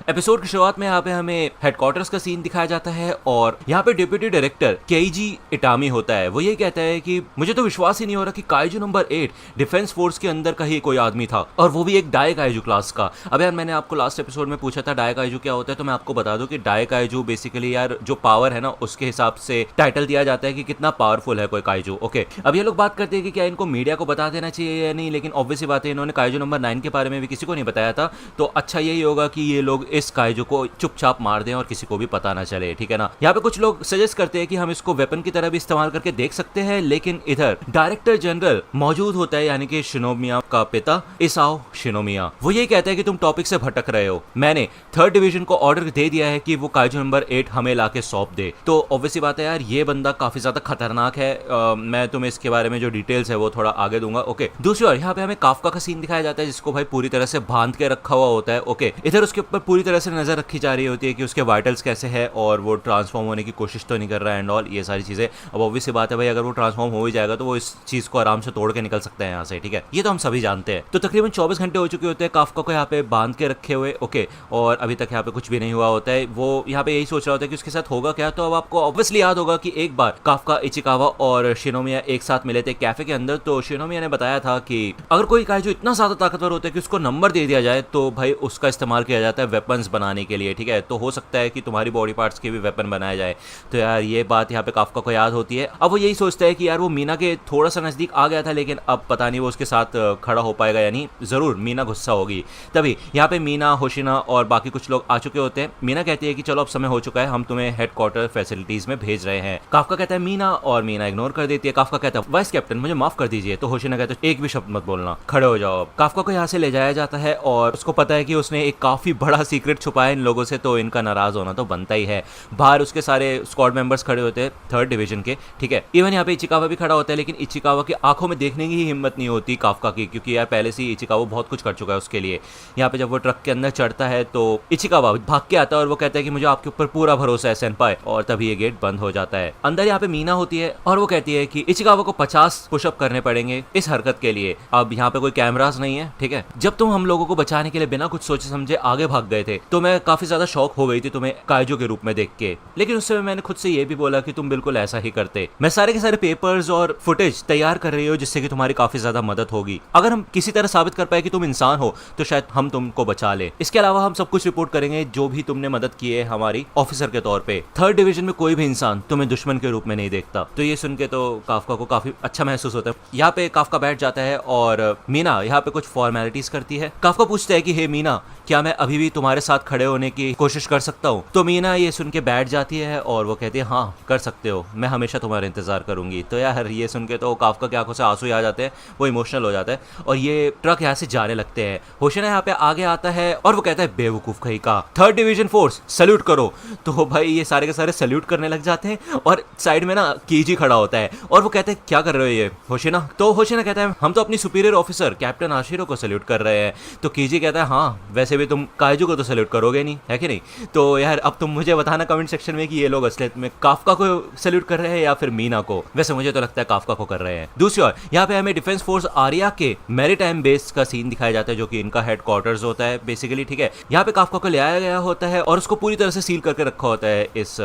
Episode की शुरुआत में यहाँ पे हमें हेडक्वार्टर्स का सीन दिखाया जाता है और यहाँ पे डिप्यूटी डायरेक्टर केईजी इटामी होता है। वो ये कहता है कि मुझे तो विश्वास ही नहीं हो रहा कि काइजू नंबर 8 डिफेंस फोर्स के अंदर का ही कोई आदमी था, और वो भी एक डाई काइजू क्लास का। अब यार मैंने आपको लास्ट एपिसोड में पूछा था डाई काइजू क्या होता है, तो मैं आपको बता दूं कि डाई काइजू बेसिकली यार जो पावर है ना उसके हिसाब से टाइटल दिया जाता है कि कितना पावरफुल है कोई काइजू। ओके, अब ये लोग बात करते हैं कि क्या इनको मीडिया को बता देना चाहिए या नहीं, लेकिन ऑब्वियस बात है इन्होंने काइजू नंबर 9 के बारे में भी किसी को नहीं बताया था, तो अच्छा यही होगा कि ये लोग इस काइजू को चुपचाप मार दें और किसी को भी पता ना चले, ठीक है ना। यहाँ पे कुछ लोग सजेस्ट करते हैं कि हम इसको वेपन की तरह भी इस्तेमाल करके देख सकते हैं, लेकिन इधर डायरेक्टर जनरल मौजूद होता है, यानी कि शिनोमिया का पिता इसाओ शिनोमिया। वो ये कहता है कि तुम टॉपिक से भटक रहे हो, मैंने 3rd डिवीजन को ऑर्डर दे दिया है कि वो काइजू नंबर 8 हमें लाके सौंप दे। तो ऑब्वियसली बात है यार ये बंदा काफी ज्यादा खतरनाक है। मैं तुम्हें इसके बारे में जो डिटेल्स है वो थोड़ा आगे दूंगा। ओके, दूसरी ओर यहाँ पे हमें काफका का सीन दिखाया जाता है जिसको भाई पूरी तरह से बांध के रखा हुआ होता है। ओके, इधर उसके ऊपर पूरी तरह से नजर रखी जा रही होती है कि उसके वाइटल्स कैसे है और वो ट्रांसफॉर्म होने की कोशिश तो नहीं कर रहा है एंड ऑल, ये सारी चीजें। अब ऑब्वियसली बात है भाई अगर वो ट्रांसफॉर्म हो ही जाएगा तो वो इस चीज को आराम से तोड़ के निकल सकते हैं यहाँ से, ठीक है, ये तो हम सभी जानते हैं। तो तकरीबन 24 घंटे हो चुके होते हैं काफका को यहाँ पे बांध के रखे हुए। ओके, और अभी तक यहाँ पे कुछ भी नहीं हुआ होता है। वो यहाँ पे यही सोच रहा होता है कि उसके साथ होगा क्या। तो अब आपको ऑब्वियसली याद होगा कि एक बार काफका, इचिकावा और शिनोमिया एक साथ मिले थे कैफे के अंदर। तो शिनोमिया ने बताया था कि अगर कोई काइजू इतना ज्यादा ताकतवर होता है कि उसको नंबर दे दिया जाए तो भाई उसका इस्तेमाल किया जाता है वेपन्स बनाने के लिए, ठीक है। तो हो सकता है कि तुम्हारी बॉडी पार्ट्स के भी वेपन बनाया जाए। तो यार ये बात यहाँ पे काफका को याद होती है। अब वो यही सोचता है कि यार वो मीना के थोड़ा सा नजदीक आ गया था, लेकिन अब पता नहीं वो उसके साथ खड़ा हो पाएगा या नहीं। जरूर मीना गुस्सा होगी। तभी यहाँ पे मीना, होशिना और बाकी कुछ लोग आ चुके होते हैं। मीना कहती है कि चलो अब समय हो चुका है, हम तुम्हें हेडक्वार्टर फैसिलिटीज में भेज रहे हैं। काफका कहता है मीना, और मीना इग्नोर कर देती है। काफका कहता है वाइस कैप्टन मुझे माफ कर दीजिए। तो होशिना कहता है एक भी शब्द मत बोलना, खड़े हो जाओ। काफका को यहाँ से ले जाया जाता है और उसको पता है कि उसने एक काफी बड़ा सीक्रेट छुपाया इन लोगों से, तो इनका नाराज होना तो बनता ही है। बाहर उसके सारे स्क्वाड मेंबर्स खड़े होते हैं 3rd डिवीजन के, ठीक है। इवन यहाँ पे इचिकावा भी खड़ा होता है, लेकिन इचिकावा की आंखों में देखने की ही हिम्मत नहीं होती काफका की, क्योंकि यार पहले से ही इचिकावा बहुत कुछ कर चुका है उसके लिए। यहाँ पे जब वो ट्रक के अंदर चढ़ता है तो इचिकावा भाग के आता है और वो कहता है कि मुझे आपके ऊपर पूरा भरोसा है सेनपाई, और तभी ये गेट बंद हो जाता है। अंदर यहाँ पे मीना होती है और वो कहती है कि इचिकावा को 50 पुशअप करने पड़ेंगे इस हरकत के लिए। अब यहाँ पे कोई कैमरास नहीं है, ठीक है। जब तुम हम लोगों को बचाने के लिए बिना कुछ सोचे समझे आगे भाग गए थे तो मैं काफी ज्यादा शौक हो गई थी तुम्हें काइजू के रूप में देख के, लेकिन उस समय मैंने खुद से ये भी बोला कि तुम बिल्कुल ऐसा ही करते। मैं सारे के सारे पेपर्स और फुटेज तैयार कर रही हूँ जिससे कि तुम्हारी काफी ज्यादा मदद होगी। अगर हम किसी तरह साबित कर पाए कि तुम इंसान हो तो शायद हम तुमको बचा ले। इसके अलावा हम सब कुछ रिपोर्ट करेंगे जो भी तुमने मदद की है हमारी ऑफिसर के तौर पे। 3rd डिवीजन में कोई भी इंसान तुम्हें दुश्मन के रूप में नहीं देखता। तो ये सुन के तो काफका को काफी अच्छा महसूस होता है। यहाँ पे काफका बैठ जाता है और मीना यहाँ पे कुछ फॉर्मेलिटीज करती है। काफका पूछता है कि हे मीना, क्या मैं अभी भी तुम्हारे साथ खड़े होने की कोशिश कर सकता हूँ। तो मीना ये सुन के बैठ जाती है और वो कहती है हाँ कर सकते हो, मैं हमेशा तुम्हारा इंतजार करूंगी। तो यार ये सुन के तो काफका की आंखों से आंसू आ जाते हैं, वो इमोशनल हो जाता है और ये ट्रक यहाँ से जाने लगते हैं। होशिना यहाँ पे आगे आता है और वो कहता है बेवकूफ कहीं का, 3rd डिवीजन फोर्स सल्यूट करो। तो भाई ये सारे के सारे सल्यूट करने लग जाते हैं और साइड में ना कीजी खड़ा होता है और वो कहते हैं क्या कर रहे हो ये होशिना। तो होशिना कहता है हम तो अपनी सुपीरियर ऑफिसर कैप्टन आशिरो को सल्यूट कर रहे हैं। तो कीजी कहता है हाँ वैसे भी तुम काइजू को तो सल्यूट करोगे नहीं, है कि नहीं। तो यार अब तुम मुझे बताना कमेंट सेक्शन में कि ये लोग असलियत में काफका को सल्यूट कर रहे हैं या फिर मीना को। वैसे मुझे तो लगता है काफका को कर रहे हैं। दूसरी ओर यहाँ पे हमें डिफेंस फोर्स आर्या के मैरीटाइम बेस का सीन दिखाया जाता है जो कि इनका हेडक्वार्टर्स होता है बेसिकली, ठीक है। यहाँ पे काफका को ले आया गया होता है और उसको पूरी तरह से सील करके रखा होता है इस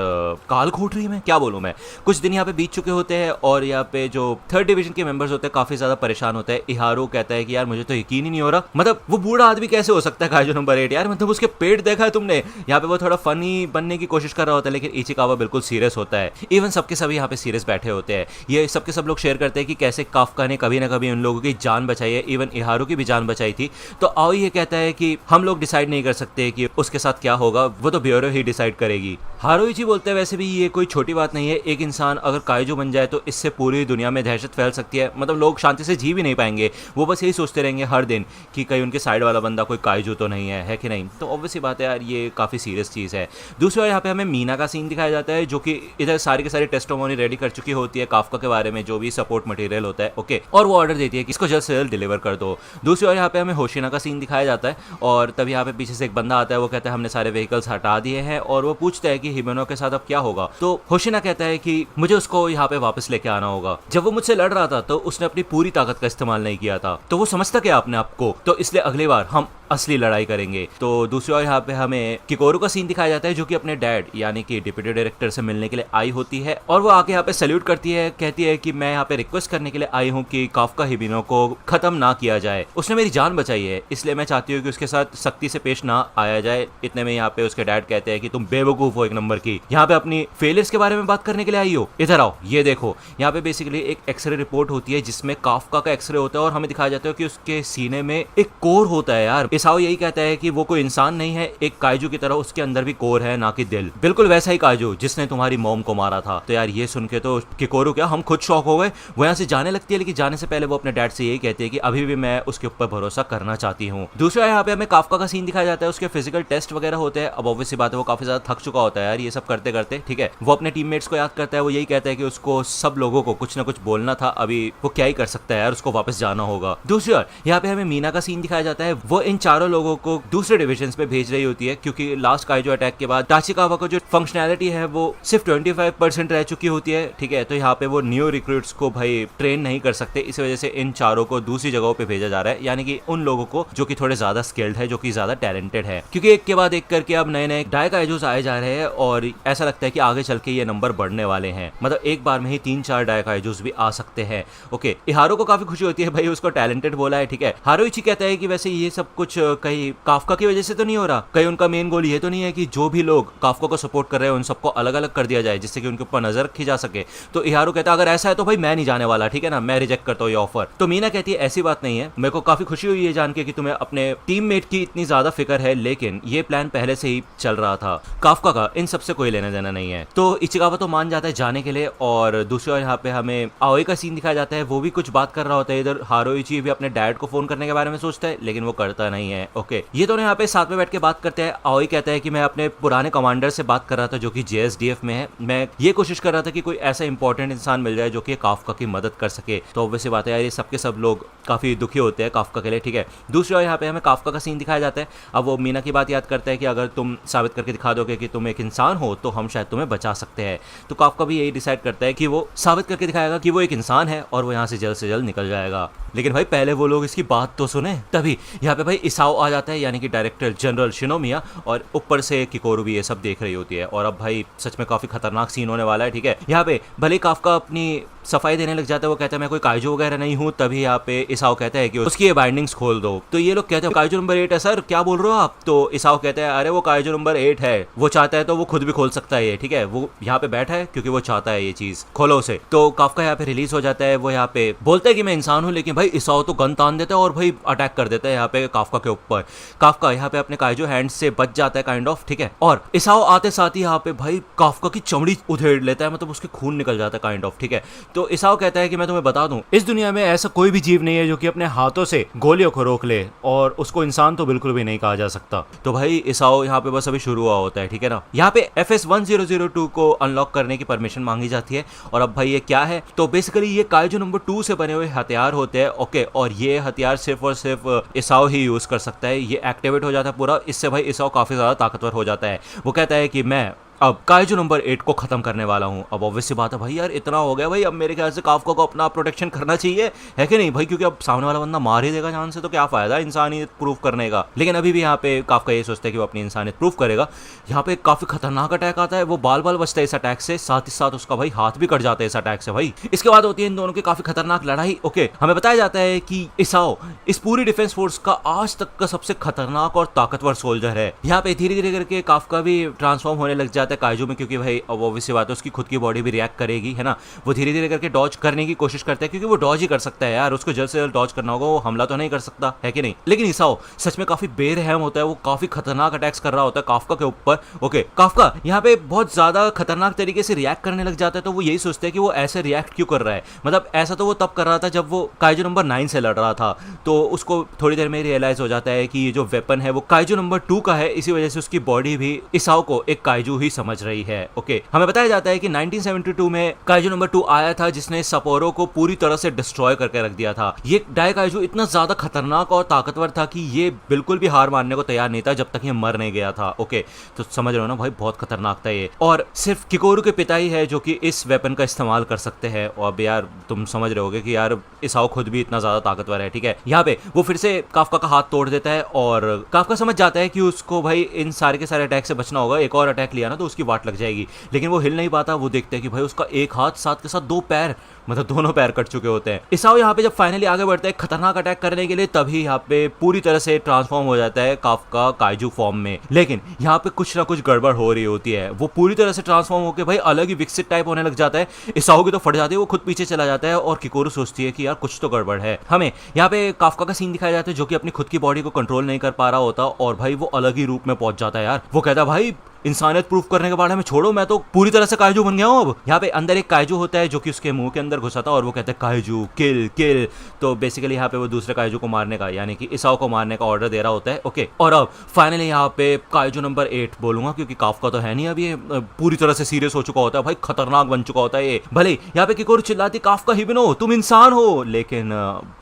काल कोठरी में, क्या बोलूं मैं। कुछ दिन यहाँ पे बीत चुके होते हैं और यहाँ पे जो 3rd डिवीजन के मेंबर्स होते हैं काफी ज्यादा परेशान होते हैं। इहारू कहता है कि यार मुझे तो यकीन ही नहीं हो रहा, मतलब वो बूढ़ा आदमी कैसे हो सकता है काइजू नंबर 8 यार, मतलब उसके पेट देखा है तुमने। यहाँ पे वो थोड़ा फनी बनने की कोशिश कर रहा होता है, लेकिन इचिकावा बिल्कुल सीरियस होता है। इवन सबके सभी यहाँ पे सीरियस बैठे होते हैं। ये सबके सब लोग शेयर करते हैं कि कैसे काफका ने कभी ना कभी उन लोगों की जान बचाई है, इवन इहारू की भी जान बचाई थी। तो आओ ये कहता है कि हम लोग डिसाइड नहीं कर सकते कि उसके साथ क्या होगा, वो तो ब्यूरो ही डिसाइड करेगी। हारुइची बोलते हैं वैसे भी ये कोई छोटी बात नहीं है, एक इंसान अगर काइजू बन जाए तो इससे पूरी दुनिया में दहशत फैल सकती है, मतलब लोग शांति से जी भी नहीं पाएंगे। वो बस यही सोचते रहेंगे हर दिन कि कहीं उनके साइड वाला बंदा कोई काइजू तो नहीं है कि नहीं। तो ऑब्वियसली बात है यार ये काफी सीरियस चीज है। दूसरी बार यहाँ पे हमें मीना का सीन दिखाया जाता है जो कि इधर सारी के सारी टेस्टिमोनी रेडी कर चुकी होती है काफका के बारे में, जो भी सपोर्ट मटेरियल होता है, ओके। और वो ऑर्डर देती है कि इसको जल्द से जल्द डिलीवर कर दो। दूसरी बार यहाँ पे हमें होशिना का सीन दिखाया जाता है और तब यहाँ पे पीछे से एक बंदा आता है, वो कहता है हमने सारे व्हीकल्स हटा दिए हैं और वो पूछता है कि हिमेनो के साथ अब क्या होगा। तो होशिना कहता है कि मुझे उसको यहाँ पे वापस लेके आना होगा। जब वो मुझसे लड़ रहा था तो उसने अपनी पूरी ताकत का इस्तेमाल नहीं किया था, तो वो समझता क्या अपने आप को, तो इसलिए अगली बार हम असली लड़ाई करेंगे। तो दूसरी दूसरी ओर यहाँ पे हमें किकोरू का सीन दिखाया जाता है जो कि अपने डैड यानी कि डिप्टी डायरेक्टर से मिलने के लिए आई होती है और वो आके यहाँ पे सैल्यूट करती है, कहती है कि मैं यहाँ पे रिक्वेस्ट करने के लिए आई हूँ कि काफका हिबिनो को खत्म ना किया जाए, उसने मेरी जान बचाई है, इसलिए मैं चाहती हूँ कि उसके साथ सख्ती से पेश ना आया जाए। इतने में यहाँ पे उसके डैड कहते हैं कि तुम बेवकूफ हो एक नंबर की, यहाँ पे अपनी फेलियर्स के बारे में बात करने के लिए आई हो, इधर आओ ये देखो। यहाँ पे बेसिकली एक एक्सरे रिपोर्ट होती है जिसमें काफका का एक्सरे होता है और हमें दिखाया जाता है कि उसके सीने में एक कोर होता है। यार इसाओ यही कहता है कि वो कोई इंसान नहीं है, एक काइजू की तरह उसके अंदर भी कोर है, ना कि दिल, बिल्कुल वैसा ही काइजू जिसने तुम्हारी मॉम को मारा था। तो यार ये सुन के तो किकोरू क्या हम खुद शॉक हो गए। वो यहाँ से जाने लगती है, लेकिन जाने से पहले वो अपने डैड से यही कहती है कि अभी भी मैं उसके ऊपर भरोसा करना चाहती हूँ। दूसरा यहाँ पे हमें काफका का सीन दिखाया जाता है, उसके फिजिकल टेस्ट वगैरह होते हैं। अब ऑब्वियसली बात है वो काफी ज्यादा थक चुका होता है यार ये सब करते करते, ठीक है। वो अपने टीममेट्स को याद करता है, वो यही कहता है कि उसको सब लोगों को कुछ ना कुछ बोलना था, अभी वो क्या ही कर सकता है यार, उसको वापस जाना होगा। दूसरी ओर यहाँ पे हमें मीना का सीन दिखाया जाता है, वो इन चारों लोगों को दूसरे डिविजन पे भेज रही होती है क्योंकि लास्ट काइजो अटैक के बाद ताचिकावा को जो फंक्शनैलिटी है वो सिर्फ 25% रह चुकी होती है, ठीक है। तो यहाँ पे वो न्यू रिक्रूट्स को भाई ट्रेन नहीं कर सकते, इस वजह से इन चारों को दूसरी जगहों पे भेजा जा रहा है, यानी कि उन लोगों को जो कि थोड़े ज्यादा स्किल्ड है, जो कि ज्यादा टैलेंटेड है, क्योंकि एक के बाद एक करके अब नए नए डायकाइजोस आए जा रहे हैं और ऐसा लगता है कि आगे चल के ये नंबर बढ़ने वाले हैं। मतलब एक बार में ही 3-4 डायकाइजोस भी आ सकते हैं। ओके, हारो को काफी खुशी होती है, भाई उसको टैलेंटेड बोला है, ठीक है। हारोइची कहता है कि वैसे ये सब कुछ कहीं काफका की वजह से तो नहीं हो रहा, कहीं उनका मेन गोल ये तो नहीं है कि जो भी लोग काफका को सपोर्ट कर रहे हैं उन सबको अलग अलग कर दिया जाए जिससे कि उनके ऊपर नजर रखी जा सके। तो इहारो कहता है अगर ऐसा है तो भाई मैं नहीं जाने वाला, ठीक है ना, मैं रिजेक्ट करता हूँ ये ऑफर। तो मीना कहती है ऐसी बात नहीं है, मेरे को काफी खुशी हुई है जान के कि तुम्हें अपने टीममेट की इतनी ज्यादा फिक्र है, लेकिन ये प्लान पहले से ही चल रहा था, काफका का इन सबसे कोई लेना देना नहीं है। तो इचिकावा तो मान जाता है जाने के लिए और दूसरी ओर यहाँ पे हमें आओई का सीन दिखाया जाता है, वो भी कुछ बात कर रहा होता है। इधर हारोइची भी अपने डैड को फोन करने के बारे में सोचता है लेकिन वो करता नहीं है। ओके, ये दोनों यहाँ पे साथ में बैठ के बात करते हैं। आओई कहता है कि मैं अपने पुराने कमांडर से बात कर रहा था जो कि JSDF में है, मैं ये कोशिश कर रहा था कि कोई ऐसा इंपॉर्टेंट इंसान मिल जाए जो कि काफका की मदद कर सके। तो ऑब्वियसली बात है यार ये सबके सब लोग काफी दुखी होते हैं काफका के लिए, ठीक है। दूसरी ओर यहाँ पे हमें काफका का सीन दिखाया जाता है। अब वो मीना की बात याद करता है कि अगर तुम साबित करके दिखा दोगे कि तुम एक इंसान हो तो हम शायद तुम्हें बचा सकते हैं। तो काफका भी यही डिसाइड करता है कि वो साबित करके दिखाएगा कि वो एक इंसान है और वो यहाँ से जल्द निकल जाएगा। लेकिन भाई पहले वो लोग इसकी बात तो सुने। तभी यहाँ पे भाई इसाओ आ जाता है, यानी कि डायरेक्टर जनरल शिनोमिया, और ऊपर से किकोरू भी ये सब देख रही होती है। और अब भाई सच में काफी खतरनाक सीन होने वाला है, ठीक है। यहाँ पे भले काफका अपनी सफाई देने लग जाता है, वो कहता है मैं कोई काइजो वगैरह नहीं हूँ, तभी यहाँ पे इसाओ कहता है कि उसकी ये बाइंडिंग्स खोल दो। तो ये लोग कहते हैं काइजो नंबर 8 है सर, क्या बोल रहे हो आप? तो इसाओ कहता है अरे वो काइजो नंबर 8 है, वो चाहता है तो वो खुद भी खोल सकता है ये, ठीक है। वो यहाँ पे बैठा है क्योंकि वो चाहता है ये चीज, खोलो उसे। तो काफका यहाँ पे रिलीज हो जाता है, वो यहाँ पे बोलता है कि मैं इंसान हूँ, लेकिन भाई इसाओ तो गन तान देता है और भाई अटैक कर देता है यहाँ पे काफका के ऊपर। काफका यहाँ पे अपने काइजो हैंड से बच जाता है काइंड ऑफ, ठीक है। और इसाओ आते साथ ही यहाँ पे भाई काफका की चमड़ी उधेड़ लेता है, मतलब उसके खून निकल जाता है काइंड ऑफ, ठीक है। तो इसाओ कहता है कि मैं तुम्हें बता दूं इस दुनिया में ऐसा कोई भी जीव नहीं है जो कि अपने हाथों से गोलियों को रोक ले, और उसको इंसान तो बिल्कुल भी नहीं कहा जा सकता। तो भाई इसाओ यहाँ पे बस अभी शुरू हुआ होता है, ठीक है ना। यहाँ पे FS1002 को अनलॉक करने की परमिशन मांगी जाती है। और अब भाई ये क्या है, तो बेसिकली ये काइजो नंबर 2 से बने हुए हथियार होते हैं, ओके। और ये हथियार सिर्फ और सिर्फ इसाओ ही यूज कर सकता है। ये एक्टिवेट हो जाता है पूरा, इससे भाई इसाओ काफी ज्यादा ताकतवर हो जाता है। वो कहता है कि मैं अब काइजो नंबर 8 को खत्म करने वाला हूं। अब ऑब्वियसली बात है भाई यार इतना हो गया भाई, अब मेरे ख्याल से काफका को अपना प्रोटेक्शन करना चाहिए, है कि नहीं भाई, क्योंकि अब सामने वाला बंदा मार ही देगा जान से, तो क्या फायदा इंसानियत प्रूफ करने का। लेकिन अभी भी यहाँ पे काफका ये सोचता है कि वो अपनी इंसानियत प्रूफ करेगा। यहाँ पे काफी खतरनाक अटैक आता है, वो बाल बचता है इस अटैक से, साथ ही साथ उसका भाई हाथ भी कट जाता है इस अटैक से भाई। इसके बाद होती है इन दोनों की काफी खतरनाक लड़ाई। ओके, हमें बताया जाता है कि इसाओ इस पूरी डिफेंस फोर्स का आज तक का सबसे खतरनाक और ताकतवर सोल्जर है। यहाँ पे धीरे धीरे करके काफका भी ट्रांसफॉर्म होने लग जाता है काइजो में, क्योंकि भाई अब ऑब्वियसली बात है उसकी खुद की बॉडी भी रिएक्ट करेगी, है ना। वो धीरे धीरे करके डॉज करने की कोशिश करता है, क्योंकि वो डॉज ही कर सकता है यार, उसको जल्द से जल्द डॉज करना होगा, वो हमला तो नहीं कर सकता, है कि नहीं। लेकिन इसाओ सच में काफी बेरहम होता है, वो काफी खतरनाक अटैक्स कर रहा होता है काफका के ऊपर। ओके, काफका यहाँ पे बहुत ज्यादा खतरनाक तरीके से रिएक्ट करने लग जाता है। तो वो यही सोचते हैं कि वो ऐसे रिएक्ट क्यों कर रहा है, मतलब ऐसा तो वो तब कर रहा था जब वो काइजो नंबर 9 से लड़ रहा था। तो उसको थोड़ी देर में रियलाइज हो जाता है कि ये जो वेपन है वो काइजो नंबर 2 का है, इसी वजह से उसकी बॉडी भी इसाओ को एक काइजू ही समझ रही है। ओके, हमें बताया जाता है कि 1972 में काइजू नंबर 2 आया था जिसने सपोरो को पूरी तरह से डिस्ट्रॉय करके रख दिया था। ये डाई काइजू इतना ज्यादा खतरनाक और ताकतवर था कि ये बिल्कुल भी हार मानने को तैयार नहीं था जब तक ये मर नहीं गया था। ओके, तो समझ रहे हो ना भाई, बहुत खतरनाक था ये। और सिर्फ किकोरू के पिता ही है जो कि इस वेपन का इस्तेमाल कर सकते हैं। और अब यार तुम समझ रहे होगे कि यार इसाओ खुद भी इतना ज्यादा ताकतवर है। ठीक है, यहाँ पे वो फिर से काफका का हाथ तोड़ देता है और काफका समझ जाता है कि उसको भाई इन सारे के सारे अटैक से बचना होगा। एक और अटैक लिया ना तो उसकी वाट लग जाएगी, लेकिन वो हिल नहीं पाता। वो देखते हैं कि भाई उसका एक हाथ साथ के साथ दो पैर, मतलब दोनों पैर कट चुके होते हैं। इसाओ यहाँ पे जब फाइनली आगे बढ़ता है खतरनाक अटैक करने के लिए, तभी यहाँ पे पूरी तरह से ट्रांसफॉर्म हो जाता है काफका काइजू फॉर्म में। लेकिन यहाँ पे कुछ ना कुछ गड़बड़ हो रही होती है। वो पूरी तरह से ट्रांसफॉर्म होकर भाई अलग ही विकसित टाइप होने लग जाता है। इसाओ की तो फट जाती है, वो खुद पीछे चला जाता है और किकोरू सोचती है कि यार कुछ तो गड़बड़ है। हमें यहाँ पे काफका का सीन दिखाया जाता है जो कि अपनी खुद की बॉडी को कंट्रोल नहीं कर पा रहा होता और भाई वो अलग ही रूप में पहुंच जाता है। यार वो कहता है भाई इंसानियत प्रूफ करने के बारे में छोड़ो, मैं तो पूरी तरह से काइजू बन गया हूँ। अब यहाँ पे अंदर एक काइजू होता है जो कि उसके मुंह के अंदर घुसा था और वो कहता है काइजू किल किल। तो बेसिकली यहाँ पे वो दूसरे काइजू को मारने का, यानी कि इसाओ को मारने का ऑर्डर दे रहा होता है। ओके, और अब फाइनली यहाँ पे काइजू नंबर 8 बोलूंगा क्योंकि काफका तो है नहीं, अब ये पूरी तरह से सीरियस हो चुका होता है भाई, खतरनाक बन चुका होता है ये। भले यहाँ पे किकोरू चिल्लाती काफका हिबिनो तुम इंसान हो, लेकिन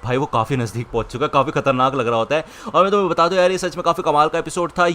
भाई वो काफी नजदीक पहुंच चुका है, काफी खतरनाक लग रहा होता है। और मैं तुम्हें बता दूं यार ये सच में काफी कमाल का एपिसोड था।